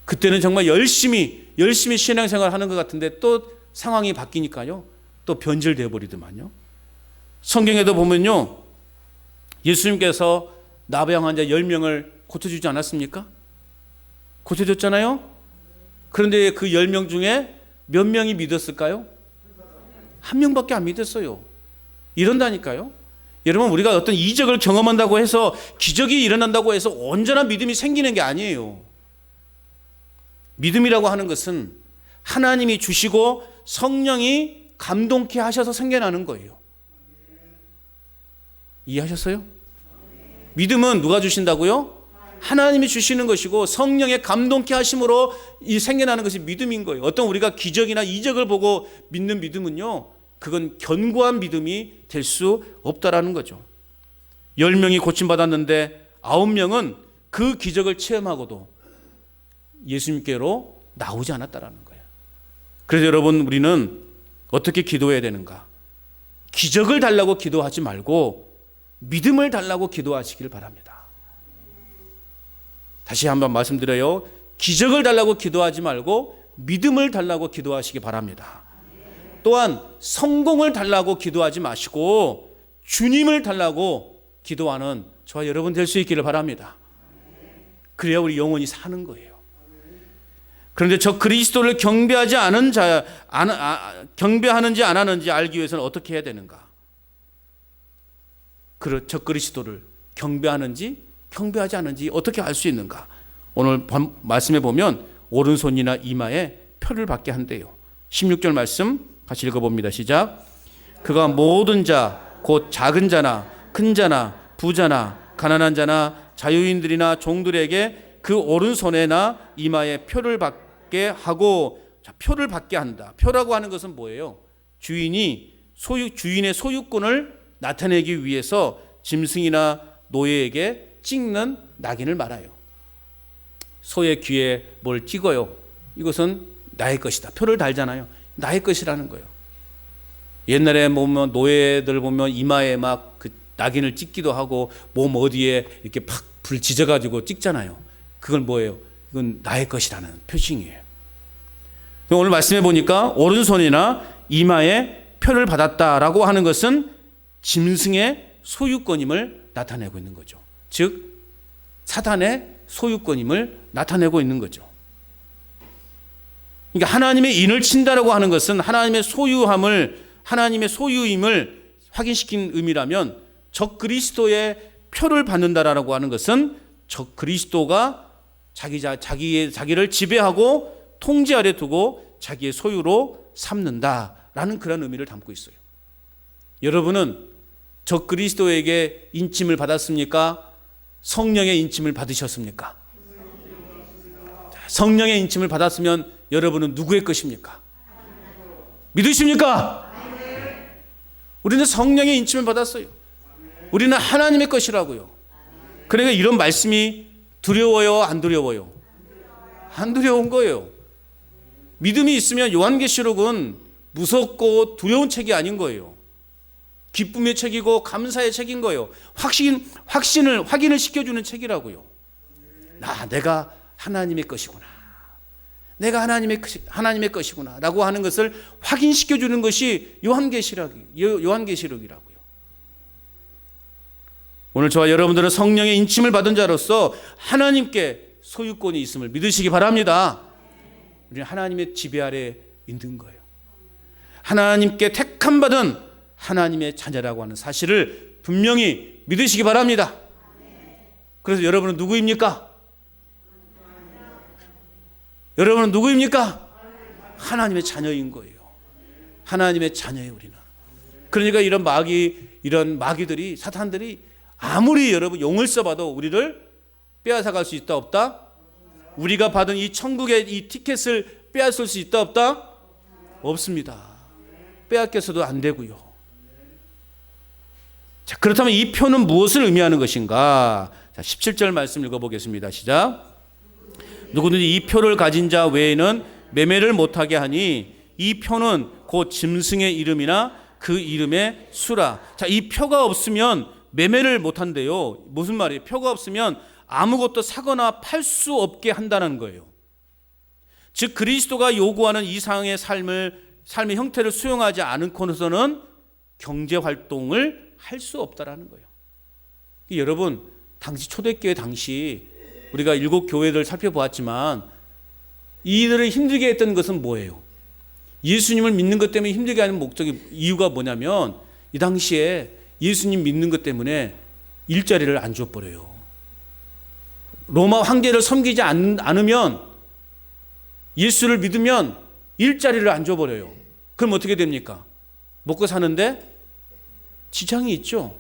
그때는 정말 열심히 신앙생활 하는 것 같은데 또 상황이 바뀌니까요. 또 변질되어 버리더만요. 성경에도 보면요. 예수님께서 나병 환자 10명을 고쳐주지 않았습니까? 고쳐줬잖아요. 그런데 그 10명 중에 몇 명이 믿었을까요? 한 명밖에 안 믿었어요. 이런다니까요. 여러분 우리가 어떤 이적을 경험한다고 해서 기적이 일어난다고 해서 온전한 믿음이 생기는 게 아니에요. 믿음이라고 하는 것은 하나님이 주시고 성령이 감동케 하셔서 생겨나는 거예요. 이해하셨어요? 믿음은 누가 주신다고요? 하나님이 주시는 것이고 성령의 감동케 하심으로 이 생겨나는 것이 믿음인 거예요. 어떤 우리가 기적이나 이적을 보고 믿는 믿음은요, 그건 견고한 믿음이 될 수 없다라는 거죠. 10명이 고침받았는데 9명은 그 기적을 체험하고도 예수님께로 나오지 않았다라는 거예요. 그래서 여러분 우리는 어떻게 기도해야 되는가? 기적을 달라고 기도하지 말고 믿음을 달라고 기도하시길 바랍니다. 다시 한번 말씀드려요. 기적을 달라고 기도하지 말고 믿음을 달라고 기도하시기 바랍니다. 또한 성공을 달라고 기도하지 마시고 주님을 달라고 기도하는 저와 여러분 될 수 있기를 바랍니다. 그래야 우리 영혼이 사는 거예요. 그런데 저 그리스도를 경배하지 않은 경배하는지 안 하는지 알기 위해서는 어떻게 해야 되는가? 저 그리스도를 경배하는지 경배하지 않은지 어떻게 알 수 있는가? 오늘 말씀해 보면 오른손이나 이마에 표를 받게 한대요. 16절 말씀 같이 읽어봅니다. 시작. 그가 모든 자 곧 작은 자나 큰 자나 부자나 가난한 자나 자유인들이나 종들에게 그 오른손에나 이마에 표를 받게 하고, 자, 표를 받게 한다. 표라고 하는 것은 뭐예요? 주인의 소유권을 나타내기 위해서 짐승이나 노예에게 찍는 낙인을 말아요. 소의 귀에 뭘 찍어요? 이것은 나의 것이다. 표를 달잖아요. 나의 것이라는 거예요. 옛날에 보면 노예들 보면 이마에 막 그 낙인을 찍기도 하고 몸 어디에 이렇게 팍 불 지져가지고 찍잖아요. 그건 뭐예요? 이건 나의 것이라는 표징이에요. 오늘 말씀해 보니까 오른손이나 이마에 표를 받았다라고 하는 것은 짐승의 소유권임을 나타내고 있는 거죠. 즉 사단의 소유권임을 나타내고 있는 거죠. 그러니까 하나님의 인을 친다라고 하는 것은 하나님의 소유임을 확인시킨 의미라면, 적 그리스도의 표를 받는다라고 하는 것은 적 그리스도가 자기를 지배하고 통제 아래 두고 자기의 소유로 삼는다라는 그런 의미를 담고 있어요. 여러분은 적 그리스도에게 인침을 받았습니까? 성령의 인침을 받으셨습니까? 성령의 인침을 받았으면 여러분은 누구의 것입니까? 믿으십니까? 우리는 성령의 인침을 받았어요. 우리는 하나님의 것이라고요. 그러니까 이런 말씀이 두려워요, 안 두려워요? 안 두려운 거예요. 믿음이 있으면 요한계시록은 무섭고 두려운 책이 아닌 거예요. 기쁨의 책이고 감사의 책인 거예요. 확인을 시켜주는 책이라고요. 내가 하나님의 것이구나. 내가 하나님의 것이구나 라고 하는 것을 확인시켜주는 것이 요한계시록이라고요. 오늘 저와 여러분들은 성령의 인침을 받은 자로서 하나님께 소유권이 있음을 믿으시기 바랍니다. 우리는 하나님의 지배 아래 있는 거예요. 하나님께 택함받은 하나님의 자녀라고 하는 사실을 분명히 믿으시기 바랍니다. 그래서 여러분은 누구입니까? 여러분은 누구입니까? 하나님의 자녀인 거예요. 하나님의 자녀예요, 우리는. 그러니까 이런 마귀들이, 사탄들이 아무리 여러분 용을 써봐도 우리를 빼앗아갈 수 있다 없다? 우리가 받은 이 천국의 이 티켓을 빼앗을 수 있다 없다? 없습니다. 빼앗겨서도 안 되고요. 자, 그렇다면 이 표는 무엇을 의미하는 것인가? 자, 17절 말씀 읽어보겠습니다. 시작. 누구든지 이 표를 가진 자 외에는 매매를 못하게 하니 이 표는 곧 짐승의 이름이나 그 이름의 수라. 자, 이 표가 없으면 매매를 못한대요. 무슨 말이에요? 표가 없으면 아무것도 사거나 팔 수 없게 한다는 거예요. 즉 그리스도가 요구하는 이상의 삶의 형태를 수용하지 않고서는 경제활동을 할 수 없다라는 거예요. 여러분, 당시 초대교회 당시 우리가 7 교회들 살펴보았지만 이들을 힘들게 했던 것은 뭐예요? 예수님을 믿는 것 때문에 힘들게 하는 이유가 뭐냐면, 이 당시에 예수님 믿는 것 때문에 일자리를 안 줘버려요. 로마 황제를 섬기지 않으면, 예수를 믿으면 일자리를 안 줘버려요. 그럼 어떻게 됩니까? 먹고 사는데 지장이 있죠.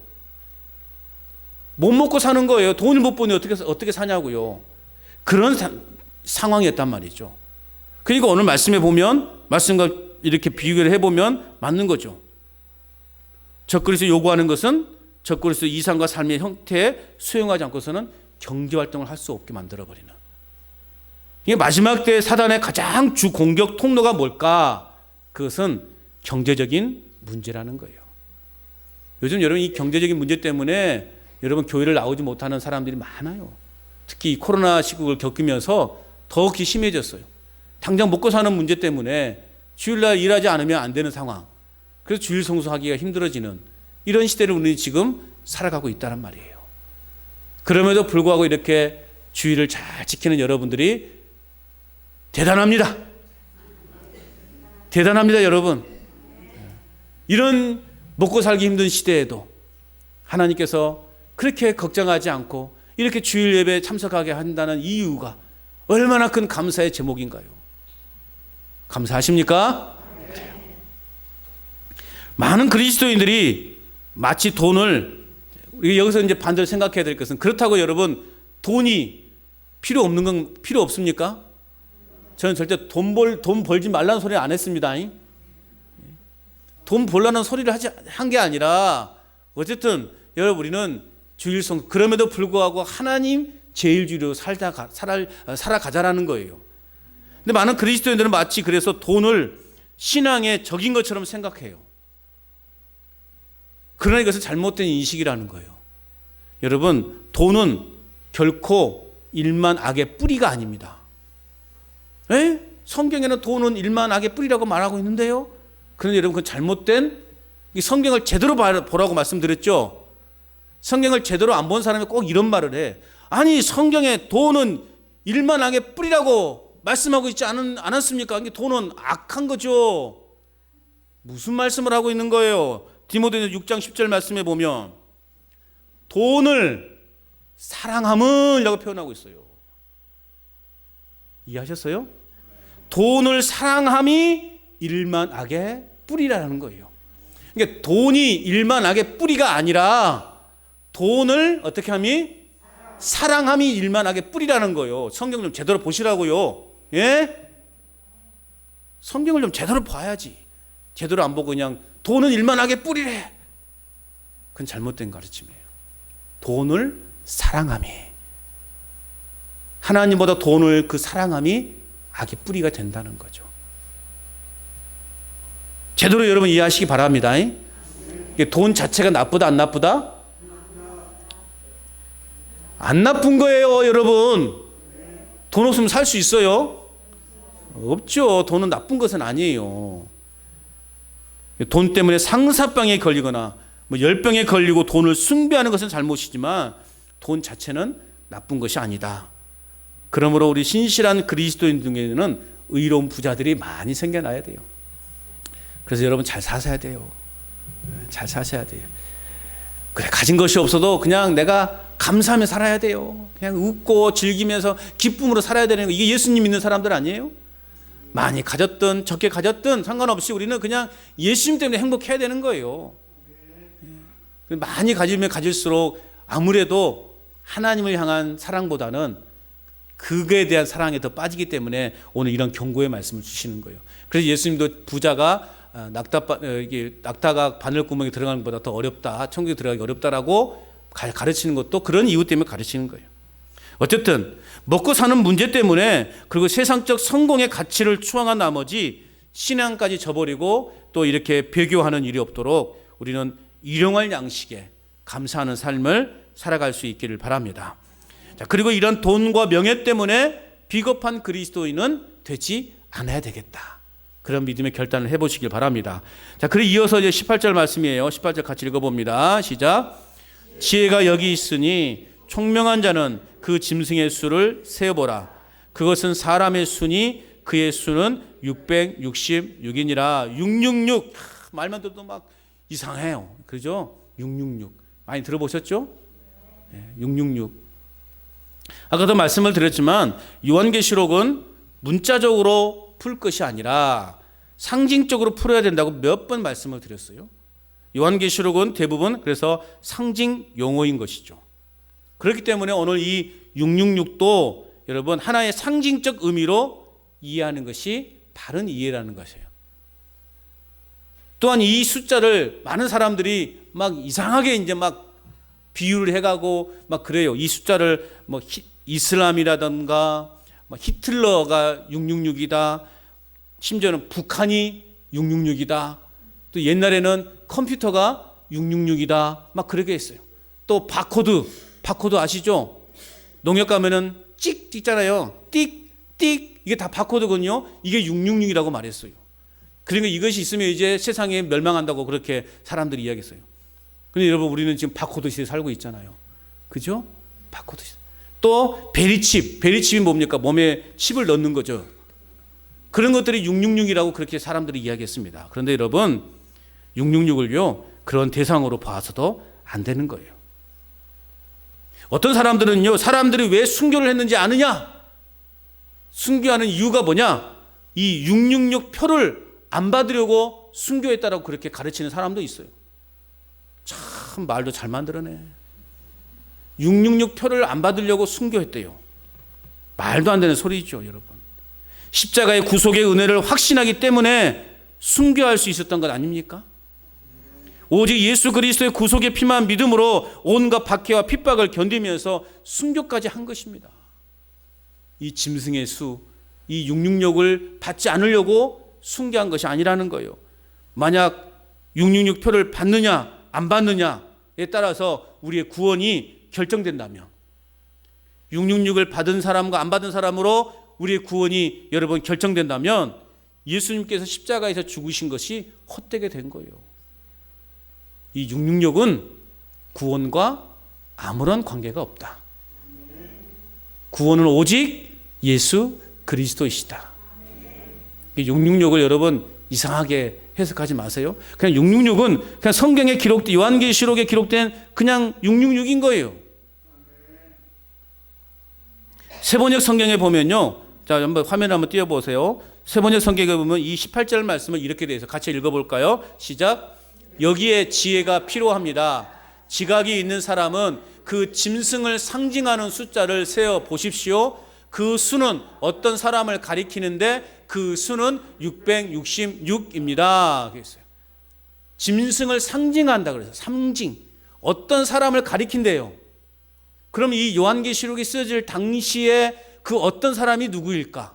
못 먹고 사는 거예요. 돈을 못 버니 어떻게 사냐고요. 그런 상황이었단 말이죠. 그러니까 오늘 말씀에 보면, 말씀과 이렇게 비교를 해보면 맞는 거죠. 적그리스도 요구하는 것은 적그리스도 이상과 삶의 형태에 수용하지 않고서는 경제활동을 할 수 없게 만들어버리는, 이게 마지막 때 사단의 가장 주 공격 통로가 뭘까? 그것은 경제적인 문제라는 거예요. 요즘 여러분 이 경제적인 문제 때문에 여러분 교회를 나오지 못하는 사람들이 많아요. 특히 이 코로나 시국을 겪으면서 더욱이 심해졌어요. 당장 먹고 사는 문제 때문에 주일날 일하지 않으면 안 되는 상황, 그래서 주일 성수하기가 힘들어지는 이런 시대를 우리는 지금 살아가고 있다는 말이에요. 그럼에도 불구하고 이렇게 주일을 잘 지키는 여러분들이 대단합니다. 대단합니다, 여러분. 이런 먹고 살기 힘든 시대에도 하나님께서 그렇게 걱정하지 않고 이렇게 주일 예배에 참석하게 한다는 이유가 얼마나 큰 감사의 제목인가요? 감사하십니까? 그래요. 많은 그리스도인들이 마치 돈을, 여기서 이제 반대로 생각해야 될 것은, 그렇다고 여러분 돈이 필요 없는 건 필요 없습니까? 저는 절대 돈 벌지 말라는 소리 안 했습니다. 돈 벌라는 소리를 한 게 아니라 어쨌든 여러분 우리는 주일성, 그럼에도 불구하고 하나님 제일주의로 살아가자라는 거예요. 근데 많은 그리스도인들은 마치 그래서 돈을 신앙의 적인 것처럼 생각해요. 그러나 이것은 잘못된 인식이라는 거예요. 여러분, 돈은 결코 일만 악의 뿌리가 아닙니다. 에? 성경에는 돈은 일만 악의 뿌리라고 말하고 있는데요. 그런데 여러분, 그건 잘못된, 이 성경을 제대로 보라고 말씀드렸죠. 성경을 제대로 안 본 사람이 꼭 이런 말을 해. 아니, 성경에 돈은 일만 악의 뿌리라고 말씀하고 있지 않았습니까? 이게 돈은 악한 거죠. 무슨 말씀을 하고 있는 거예요? 디모데전서 6장 10절 말씀에 보면 돈을 사랑함은 라고 표현하고 있어요. 이해하셨어요? 돈을 사랑함이 일만 악의 뿌리라는 거예요. 그러니까 돈이 일만 악의 뿌리가 아니라 돈을 어떻게 함이? 사랑함이 일만 악의 뿌리라는 거예요. 성경 좀 제대로 보시라고요. 예? 성경을 좀 제대로 봐야지. 제대로 안 보고 그냥 돈은 일만 악의 뿌리래. 그건 잘못된 가르침이에요. 돈을 사랑함이, 하나님보다 돈을 그 사랑함이 악의 뿌리가 된다는 거죠. 제대로 여러분 이해하시기 바랍니다. 돈 자체가 나쁘다 안 나쁘다? 안 나쁜 거예요, 여러분. 돈 없으면 살 수 있어요? 없죠. 돈은 나쁜 것은 아니에요. 돈 때문에 상사병에 걸리거나 뭐 열병에 걸리고 돈을 숭배하는 것은 잘못이지만 돈 자체는 나쁜 것이 아니다. 그러므로 우리 신실한 그리스도인 중에는 의로운 부자들이 많이 생겨나야 돼요. 그래서 여러분 잘 사셔야 돼요. 잘 사셔야 돼요. 그래, 가진 것이 없어도 그냥 내가 감사하며 살아야 돼요. 그냥 웃고 즐기면서 기쁨으로 살아야 되는 거. 이게 예수님 믿는 사람들 아니에요? 많이 가졌든 적게 가졌든 상관없이 우리는 그냥 예수님 때문에 행복해야 되는 거예요. 많이 가지면 가질수록 아무래도 하나님을 향한 사랑보다는 그에 대한 사랑에 더 빠지기 때문에 오늘 이런 경고의 말씀을 주시는 거예요. 그래서 예수님도 부자가 낙타가 바늘구멍에 들어가는 것보다 더 어렵다, 천국에 들어가기 어렵다라고 가르치는 것도 그런 이유 때문에 가르치는 거예요. 어쨌든 먹고 사는 문제 때문에, 그리고 세상적 성공의 가치를 추앙한 나머지 신앙까지 저버리고 또 이렇게 배교하는 일이 없도록 우리는 일용할 양식에 감사하는 삶을 살아갈 수 있기를 바랍니다. 자, 그리고 이런 돈과 명예 때문에 비겁한 그리스도인은 되지 않아야 되겠다. 그런 믿음의 결단을 해보시길 바랍니다. 자, 그리고 이어서 이제 18절 말씀이에요. 18절 같이 읽어봅니다. 시작. 지혜가 여기 있으니 총명한 자는 그 짐승의 수를 세어보라. 그것은 사람의 수니 그의 수는 666이니라. 666. 말만 들어도 막 이상해요. 그죠? 666. 많이 들어보셨죠? 666. 아까도 말씀을 드렸지만 요한계시록은 문자적으로 풀 것이 아니라 상징적으로 풀어야 된다고 몇 번 말씀을 드렸어요. 요한계시록은 대부분 그래서 상징 용어인 것이죠. 그렇기 때문에 오늘 이 666도 여러분 하나의 상징적 의미로 이해하는 것이 바른 이해라는 것이에요. 또한 이 숫자를 많은 사람들이 막 이상하게 이제 막 비유를 해가고 막 그래요. 이 숫자를 뭐 이슬람이라든가 히틀러가 666이다. 심지어는 북한이 666이다. 또 옛날에는 컴퓨터가 666이다. 막 그렇게 했어요. 또 바코드 아시죠? 농협 가면은 찍 있잖아요. 띡 이게 다 바코드거든요. 이게 666이라고 말했어요. 그러니까 이것이 있으면 이제 세상에 멸망한다고 그렇게 사람들이 이야기했어요. 근데 여러분 우리는 지금 바코드 시대에 살고 있잖아요. 그죠? 바코드 시대. 또 베리칩이 뭡니까? 몸에 칩을 넣는 거죠. 그런 것들이 666이라고 그렇게 사람들이 이야기했습니다. 그런데 여러분, 666을요 그런 대상으로 봐서도 안 되는 거예요. 어떤 사람들은요, 사람들이 왜 순교를 했는지 아느냐? 순교하는 이유가 뭐냐? 이 666 표를 안 받으려고 순교했다라고 그렇게 가르치는 사람도 있어요. 참 말도 잘 만들어내. 666 표를 안 받으려고 순교했대요. 말도 안 되는 소리죠, 여러분. 십자가의 구속의 은혜를 확신하기 때문에 순교할 수 있었던 것 아닙니까? 오직 예수 그리스도의 구속의 피만 믿음으로 온갖 박해와 핍박을 견디면서 순교까지 한 것입니다. 이 짐승의 수, 이 666을 받지 않으려고 순교한 것이 아니라는 거예요. 만약 666 표를 받느냐 안 받느냐에 따라서 우리의 구원이 결정된다면, 666을 받은 사람과 안 받은 사람으로 우리의 구원이 여러분 결정된다면 예수님께서 십자가에서 죽으신 것이 헛되게 된 거예요. 이 666은 구원과 아무런 관계가 없다. 구원은 오직 예수 그리스도이시다. 이 666을 여러분 이상하게 해석하지 마세요. 그냥 666은 그냥 성경에 기록된, 요한계시록에 기록된 그냥 666인 거예요. 세번역 성경에 보면요, 자, 한번 화면을 한번 띄워보세요. 세번역 성경에 보면 이 18절 말씀을 이렇게 돼서 같이 읽어볼까요? 시작. 여기에 지혜가 필요합니다. 지각이 있는 사람은 그 짐승을 상징하는 숫자를 세어 보십시오. 그 수는 어떤 사람을 가리키는데 그 수는 666입니다. 그랬어요. 짐승을 상징한다 그래서 상징. 어떤 사람을 가리킨대요. 그럼 이 요한계시록이 쓰여질 당시에 그 어떤 사람이 누구일까?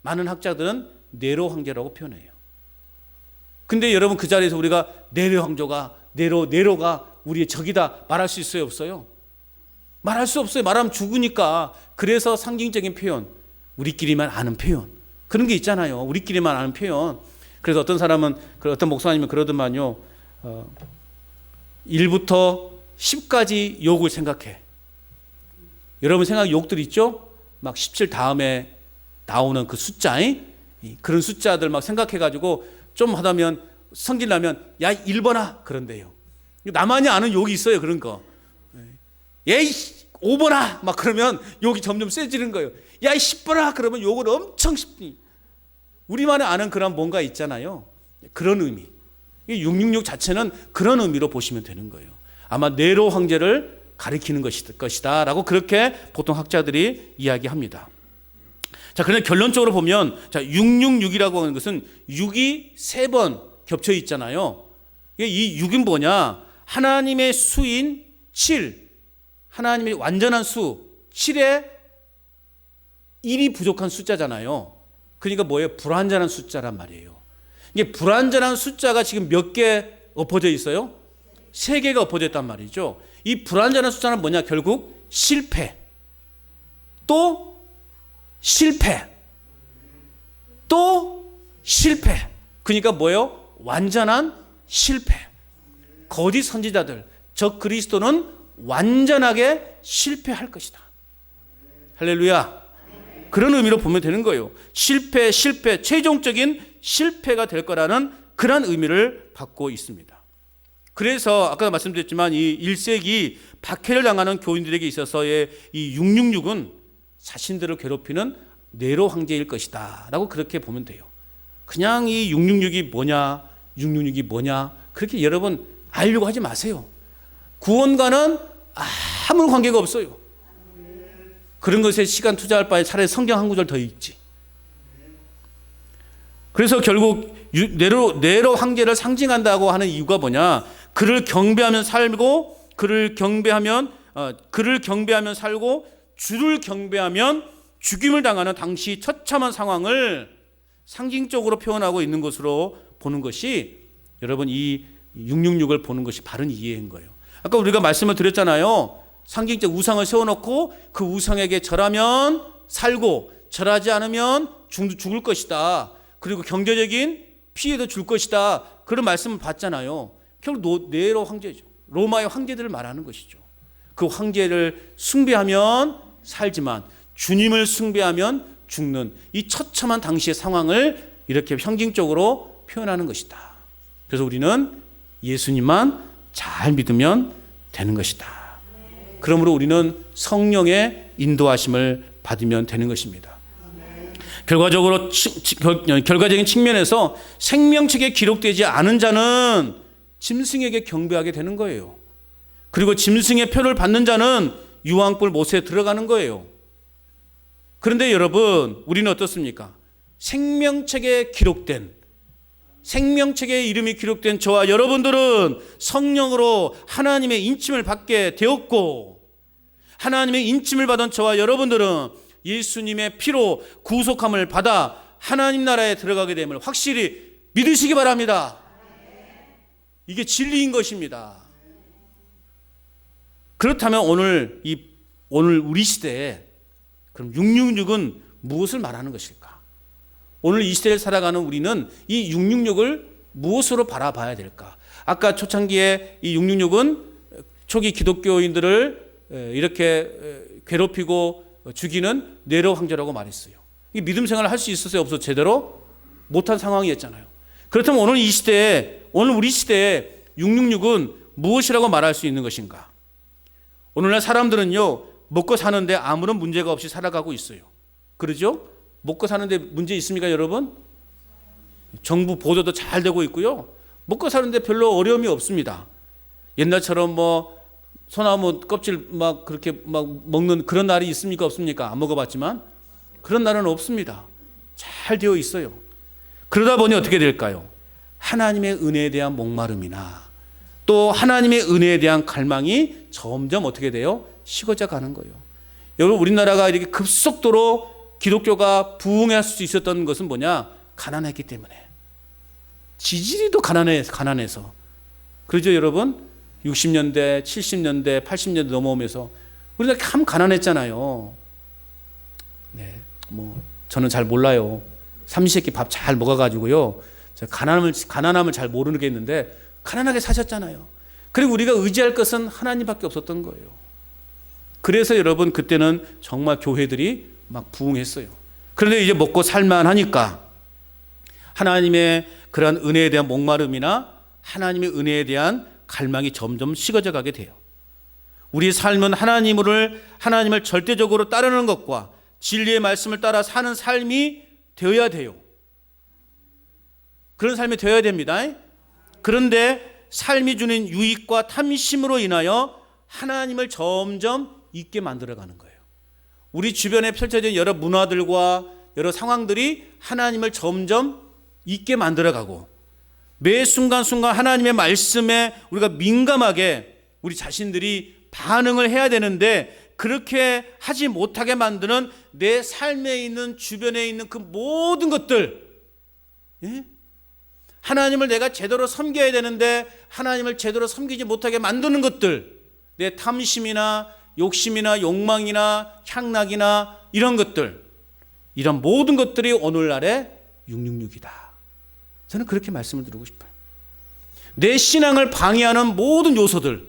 많은 학자들은 네로 황제라고 표현해요. 근데 여러분 그 자리에서 우리가 네로 황제가 네로가 우리의 적이다 말할 수 있어요, 없어요? 말할 수 없어요. 말하면 죽으니까. 그래서 상징적인 표현, 우리끼리만 아는 표현, 그런 게 있잖아요. 우리끼리만 아는 표현. 그래서 어떤 사람은, 어떤 목사님은 그러더만요, 1부터 10까지 욕을 생각해. 여러분 생각 욕들 있죠? 막 17 다음에 나오는 그 숫자, 그런 숫자들 막 생각해가지고 좀 하다면 성질나면 야 1번아 그런데요. 나만이 아는 욕이 있어요. 그런 거. 에이 5번아 막 그러면 욕이 점점 세지는 거예요. 야 10번아 그러면 욕을 엄청 쉽니. 우리만이 아는 그런 뭔가 있잖아요. 그런 의미. 666 자체는 그런 의미로 보시면 되는 거예요. 아마 네로 황제를 가리키는 것이다 라고 그렇게 보통 학자들이 이야기합니다. 자, 그런데 결론적으로 보면, 자, 666이라고 하는 것은 6이 3번 겹쳐 있잖아요. 이 6은 뭐냐? 하나님의 수인 7, 하나님의 완전한 수 7에 1이 부족한 숫자잖아요. 그러니까 뭐예요? 불완전한 숫자란 말이에요. 이게 불완전한 숫자가 지금 몇 개 엎어져 있어요? 3개가 엎어져 있단 말이죠. 이 불완전한 숫자는 뭐냐? 결국 실패, 또 실패, 또 실패. 그러니까 뭐예요? 완전한 실패. 거짓 선지자들, 적 그리스도는 완전하게 실패할 것이다. 할렐루야. 그런 의미로 보면 되는 거예요. 실패, 최종적인 실패가 될 거라는 그런 의미를 갖고 있습니다. 그래서 아까 말씀드렸지만 이 1세기 박해를 당하는 교인들에게 있어서의 이 666은 자신들을 괴롭히는 네로 황제일 것이다 라고 그렇게 보면 돼요. 그냥 이 666이 뭐냐, 666이 뭐냐 그렇게 여러분 알려고 하지 마세요. 구원과는 아무 관계가 없어요. 그런 것에 시간 투자할 바에 차라리 성경 한 구절 더 읽지. 그래서 결국 네로 황제를 상징한다고 하는 이유가 뭐냐? 그를 경배하면 살고, 그를 경배하면 살고, 주를 경배하면 죽임을 당하는 당시 처참한 상황을 상징적으로 표현하고 있는 것으로 보는 것이 여러분 이 666을 보는 것이 바른 이해인 거예요. 아까 우리가 말씀을 드렸잖아요. 상징적 우상을 세워놓고 그 우상에게 절하면 살고 절하지 않으면 죽을 것이다. 그리고 경제적인 피해도 줄 것이다. 그런 말씀을 받잖아요. 결국 네로 황제죠. 로마의 황제들을 말하는 것이죠. 그 황제를 숭배하면 살지만 주님을 숭배하면 죽는 이 처참한 당시의 상황을 이렇게 상징적으로 표현하는 것이다. 그래서 우리는 예수님만 잘 믿으면 되는 것이다. 그러므로 우리는 성령의 인도하심을 받으면 되는 것입니다. 결과적인 측면에서 생명책에 기록되지 않은 자는 짐승에게 경배하게 되는 거예요. 그리고 짐승의 표를 받는 자는 유황불 못에 들어가는 거예요. 그런데 여러분, 우리는 어떻습니까? 생명책에 이름이 기록된 저와 여러분들은 성령으로 하나님의 인침을 받게 되었고, 하나님의 인침을 받은 저와 여러분들은 예수님의 피로 구속함을 받아 하나님 나라에 들어가게 됨을 확실히 믿으시기 바랍니다. 이게 진리인 것입니다. 그렇다면 오늘 우리 시대에 그럼 666은 무엇을 말하는 것일까? 오늘 이 시대를 살아가는 우리는 이 666을 무엇으로 바라봐야 될까? 아까 초창기에 이 666은 초기 기독교인들을 이렇게 괴롭히고 죽이는 네로 황제라고 말했어요. 이 믿음 생활을 할 수 있었어요? 없어? 제대로 못한 상황이었잖아요. 그렇다면 오늘 우리 시대에 666은 무엇이라고 말할 수 있는 것인가? 오늘날 사람들은요, 먹고 사는데 아무런 문제가 없이 살아가고 있어요. 그러죠? 먹고 사는데 문제 있습니까, 여러분? 정부 보조도 잘 되고 있고요. 먹고 사는데 별로 어려움이 없습니다. 옛날처럼 소나무 껍질 그렇게 먹는 그런 날이 있습니까, 없습니까? 안 먹어봤지만 그런 날은 없습니다. 잘 되어 있어요. 그러다 보니 어떻게 될까요? 하나님의 은혜에 대한 목마름이나 또 하나님의 은혜에 대한 갈망이 점점 어떻게 돼요? 식어져 가는 거예요. 여러분, 우리나라가 이렇게 급속도로 기독교가 부흥할 수 있었던 것은 뭐냐? 가난했기 때문에. 지지리도 가난해서. 그러죠, 여러분? 60년대, 70년대, 80년대 넘어오면서 우리가 참 가난했잖아요. 네, 저는 잘 몰라요. 삼시세끼 밥 잘 먹어가지고요. 가난함을 잘 모르겠는데 가난하게 사셨잖아요. 그리고 우리가 의지할 것은 하나님밖에 없었던 거예요. 그래서 여러분, 그때는 정말 교회들이 막 부흥했어요. 그런데 이제 먹고 살만하니까 하나님의 그런 은혜에 대한 목마름이나 하나님의 은혜에 대한 갈망이 점점 식어져 가게 돼요. 우리의 삶은 하나님을 절대적으로 따르는 것과 진리의 말씀을 따라 사는 삶이 되어야 돼요. 그런 삶이 되어야 됩니다. 그런데 삶이 주는 유익과 탐심으로 인하여 하나님을 점점 잊게 만들어가는 거예요. 우리 주변에 펼쳐진 여러 문화들과 여러 상황들이 하나님을 점점 잊게 만들어가고, 매 순간순간 하나님의 말씀에 우리가 민감하게 우리 자신들이 반응을 해야 되는데 그렇게 하지 못하게 만드는 내 삶에 있는, 주변에 있는 그 모든 것들, 하나님을 내가 제대로 섬겨야 되는데 하나님을 제대로 섬기지 못하게 만드는 것들, 내 탐심이나 욕심이나 욕망이나 향락이나 이런 것들, 이런 모든 것들이 오늘날의 666이다. 저는 그렇게 말씀을 드리고 싶어요. 내 신앙을 방해하는 모든 요소들,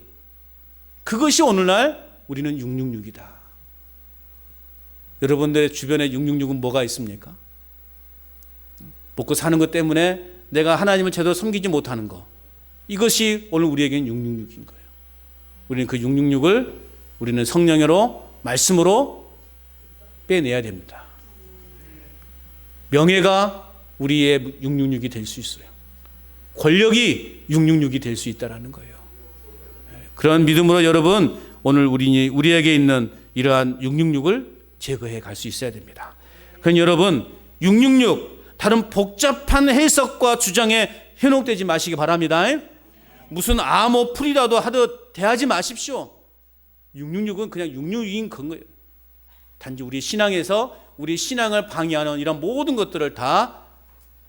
그것이 오늘날 우리는 666이다. 여러분들의 주변에 666은 뭐가 있습니까? 먹고 사는 것 때문에 내가 하나님을 제대로 섬기지 못하는 것, 이것이 오늘 우리에게는 666인 거예요. 우리는 그 666을 우리는 성령으로, 말씀으로 빼내야 됩니다. 명예가 우리의 666이 될 수 있어요. 권력이 666이 될 수 있다는 거예요. 그런 믿음으로 여러분, 오늘 우리에게 있는 이러한 666을 제거해 갈 수 있어야 됩니다. 그럼 여러분, 666 다른 복잡한 해석과 주장에 현혹되지 마시기 바랍니다. 무슨 풀이라도 하듯 대하지 마십시오. 666은 그냥 666인 거예요. 단지 우리 신앙에서 우리 신앙을 방해하는 이런 모든 것들을 다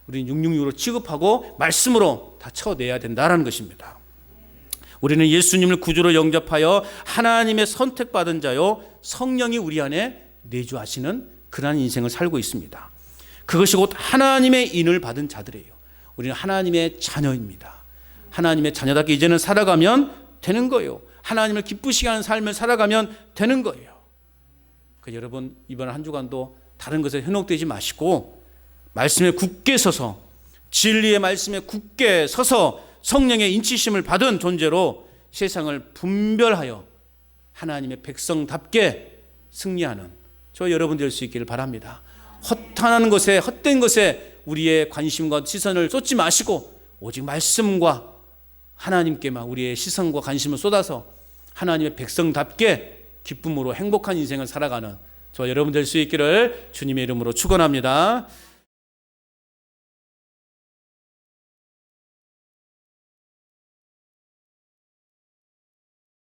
우리 666으로 취급하고 말씀으로 다 쳐내야 된다는 것입니다. 우리는 예수님을 구주로 영접하여 하나님의 선택받은 자요, 성령이 우리 안에 내주하시는 그러한 인생을 살고 있습니다. 그것이 곧 하나님의 인을 받은 자들이에요. 우리는 하나님의 자녀입니다. 하나님의 자녀답게 이제는 살아가면 되는 거예요. 하나님을 기쁘시게 하는 삶을 살아가면 되는 거예요. 여러분, 이번 한 주간도 다른 것에 현혹되지 마시고 말씀에 굳게 서서 진리의 말씀에 굳게 서서 성령의 인치심을 받은 존재로 세상을 분별하여 하나님의 백성답게 승리하는 저 여러분 될 수 있기를 바랍니다. 허탄한 것에 헛된 것에 우리의 관심과 시선을 쏟지 마시고 오직 말씀과 하나님께만 우리의 시선과 관심을 쏟아서 하나님의 백성답게 기쁨으로 행복한 인생을 살아가는 저 여러분 될 수 있기를 주님의 이름으로 축원합니다.